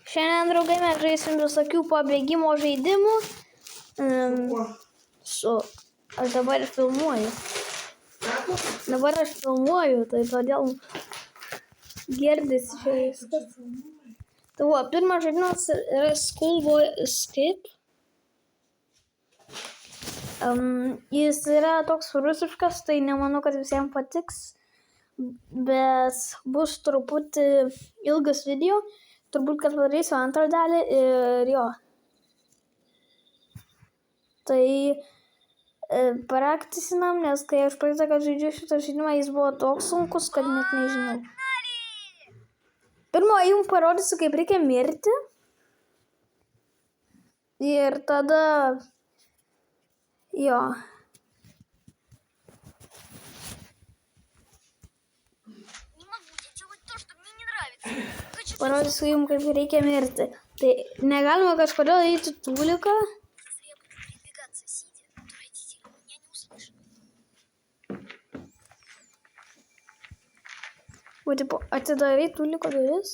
Šiandien, draugai, mes žaisim visokių pabėgimo žaidimų. Aš dabar filmuoju. Tai todėl girdisi čia viskas. Tai va, pirmas žaidimas yra Schoolboy Escape. Jis yra toks rusiškas, tai nemanau, kad visiems patiks. Bet bus truputį ilgas video. Turbūt, kad padarysiu antrą dalį ir jo. Tai praktisinam, nes kai aš praeitą, kad žaidžiu šitą žaidimą, jis buvo toks sunkus, kad net nežinau. Pirma, jums parodysiu, kaip reikia mirti. Ir tada, jo. Parodysiu jums, kaip reikia mirti. Tai negalima kažkodėl eiti tūliką. O, tipo, atidarai tūliko duris.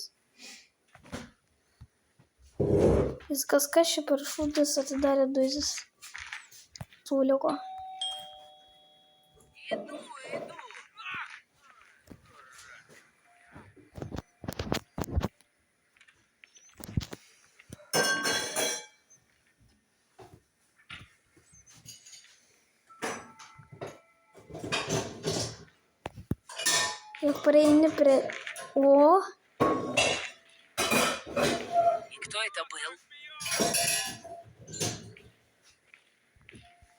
Viskas, kas čia per šūdas atidarė duris tūliko. Ir prieini prie... О! И кто это был?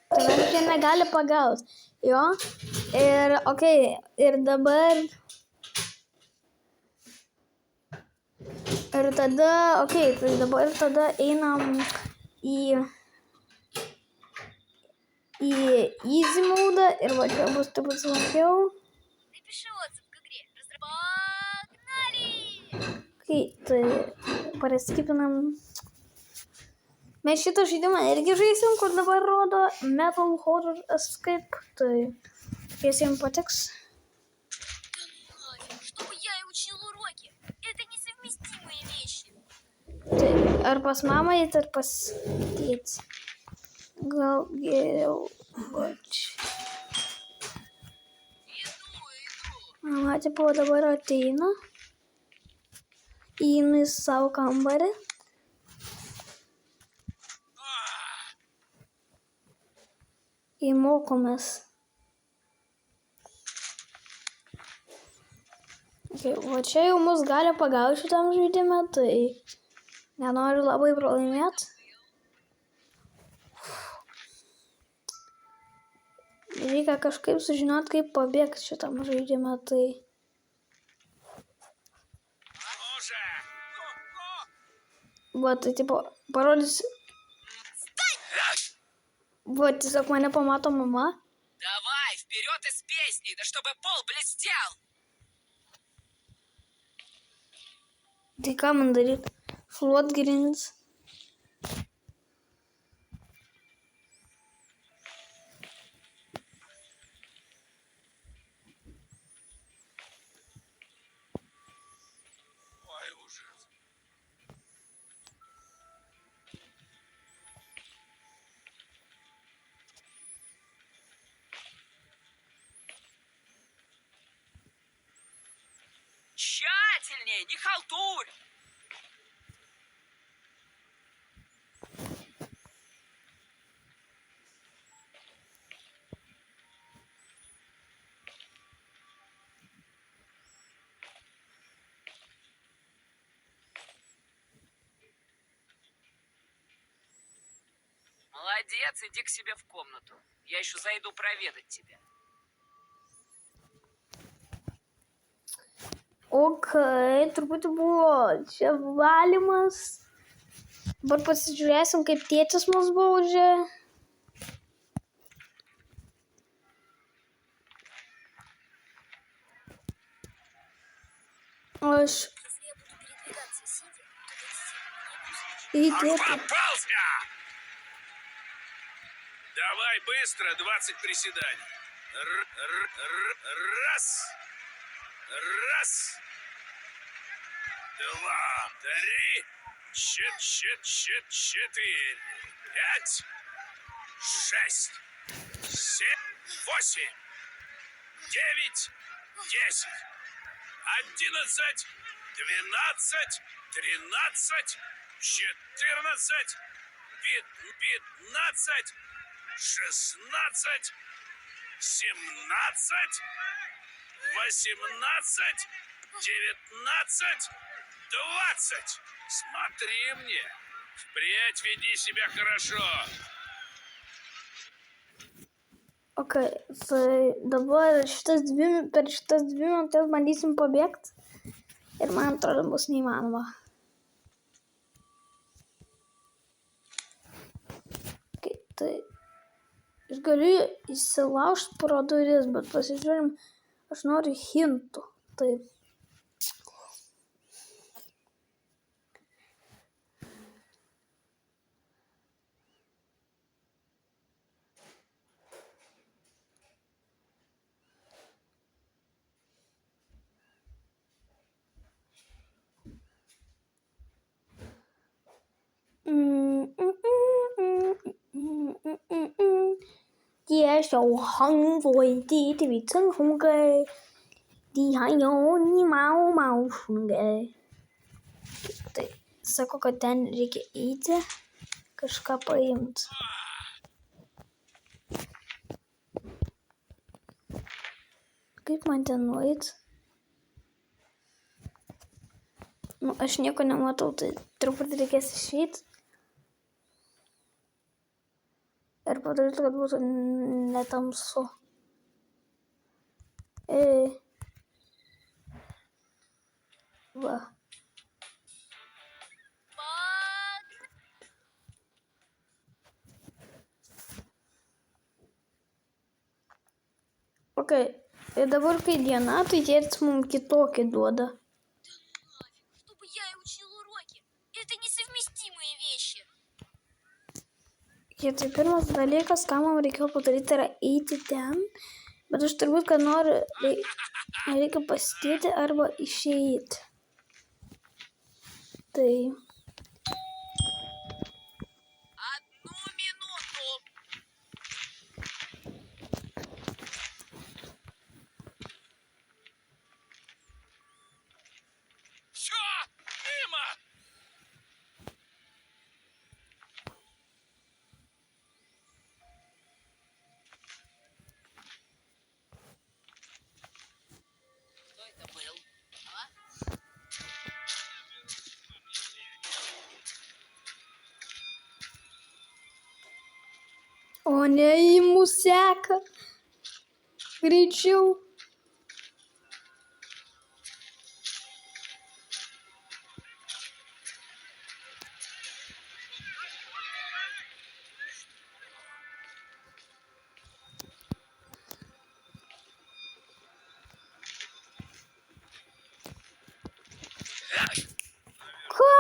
Tavęs čia negali pagaut. Jo. Ir, okei, ir dabar... Ir tada, okei, tai dabar tada einam į easy mode ir va čia bus taip sunkiau. Kai, tai paraskipinam. Mes šitą žaidimą irgi žaisim, kur dabar rodo Metal Horror Escape. Tai visiems patiks. Tai ar pas mamą eit, ar pas tėtį. Gal geriau. Mama, tipo, dabar ateina. Įeinu į savo kambarį. Įmokomės. Okay, o čia jau mus gali pagauti šitam žaidime, tai nenoriu labai pralaimėti. Reikia kažkaip sužinoti, kaip pabėgti šitam žaidime, tai... Va, tai tipo, parodysiu. Va, tiesiog mane pamato mama. Давай, вперед из песни, да чтобы пол блестел! Tai ką man daryti? Šluot grindis. Тщательнее, не халтурь! Молодец, иди к себе в комнату. Я еще зайду проведать тебя. Okay, truputį buvo čia valymas. Dabar pasižiūrėsim, kaip tėtis mus baudžia. Aš... Попался! Давай быстро, 20 приседаний. Раз. Раз. 2, 3, 4, 5, 6, 7, 8, 9, 10, 11, 12, 13, 14, 15, 16, 17, 18, 19, 20. Смотри мне. Впредь веди себя хорошо. Okei, tai dabar per šitas 2 minutės bandysim pabėgti. Ir man atrodo, bus neįmanoma. Okay, tai aš galiu įsilaužti pro duris, bet pasižiūrim, aš noriu hintų. Tai接受行為的別稱控嘅，地下有你毛šun嘅. Tai sako, kad ten reikia eiti, kažką paimti. Kaip man ten nueit? Nu, aš nieko nematau, tai truputį reikės išeiti. Ir padaryti, kad būtų netamsu. Va. Okay. Ir dabar, kai diena, tai tėtis mums kitokį duoda. Чтобы я и учил уроки. Это несовместимые вещи. Tai pirmas dalykas, ką man reikėjo padaryti, yra eiti ten, bet aš turbūt, kad noriu, reikia pasidėti arba išeiti. Tai... Одну минуту. Все, мимо! Кто это был? O ne, į mus seka. Greičiau. Ką?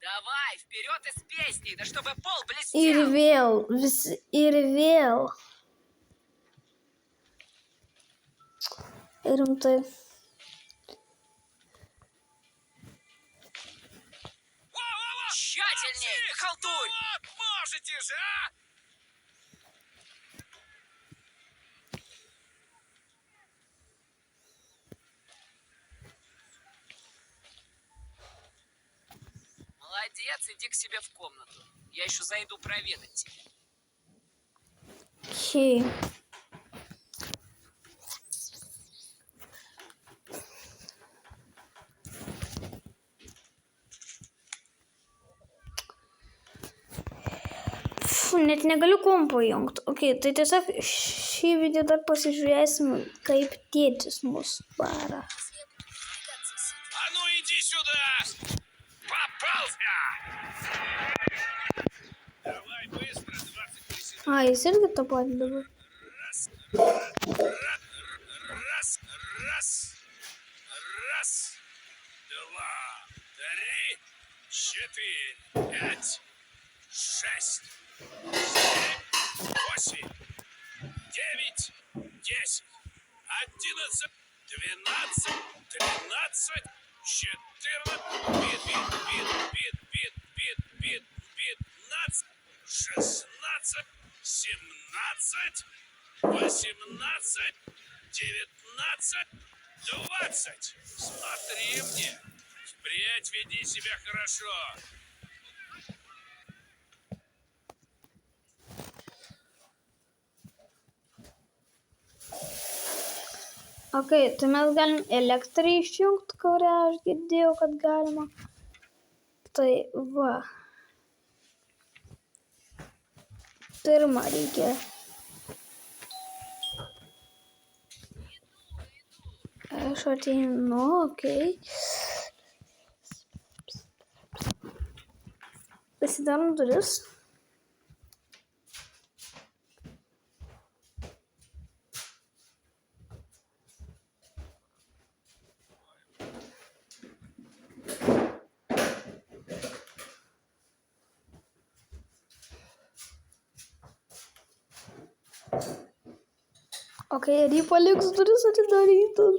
Давай, вперед из песни, да чтобы пол Ir блестел. vėl, ir vėl. Ir rimtai. Во-во-во! Тщательней, не халтурь. Вот, можете же, а? Молодец, иди к себе в комнату. Я еще зайду проведать тебя. Okay. Net negaliu kompo jungti. Okay, tai tiesiog šį video dar pasižiūrėsim, kaip tėtis mus varo. А ну иди сюда! Попался! Давай быстро, 20 приседаний. A, jis irgi tą patį dabar. Раз, раз, раз, 2, 3, 4, 5, 6, 7, 8, 9, 10, 11, 12, 13, 15, 16, 17, 18, 19, 20. Смотри мне. Впредь веди себя хорошо. Ok, tai mes galim elektrą išjungti, kurią aš girdėjau, kad galima. Tai va. Pirmą reikia. Aš ateinu, ok. Pasidarom duris. Ok, ir jį paliks duris atidarytas.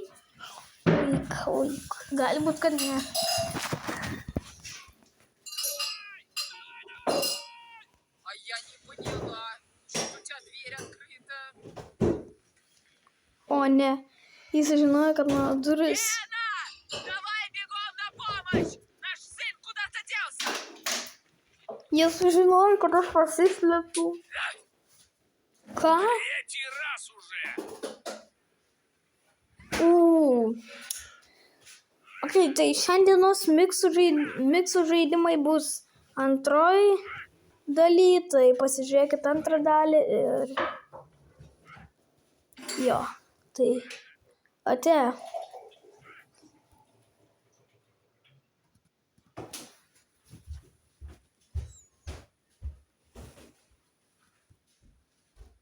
Oik. Gali būt, kad ne. А я не поняла. Что у тебя дверь открыта? O ne. Jis žinojo, kad mano duris. Лена! Давай бегом на помощь! Наш сын куда-то делся! Jis žinojo, kad aš pasislėpiu. Ką? Третий раз уже. Ok, tai šiandienos miksų žaidimai bus antroji daly, tai pasižiūrėkit antrą dalį ir jo, tai ate.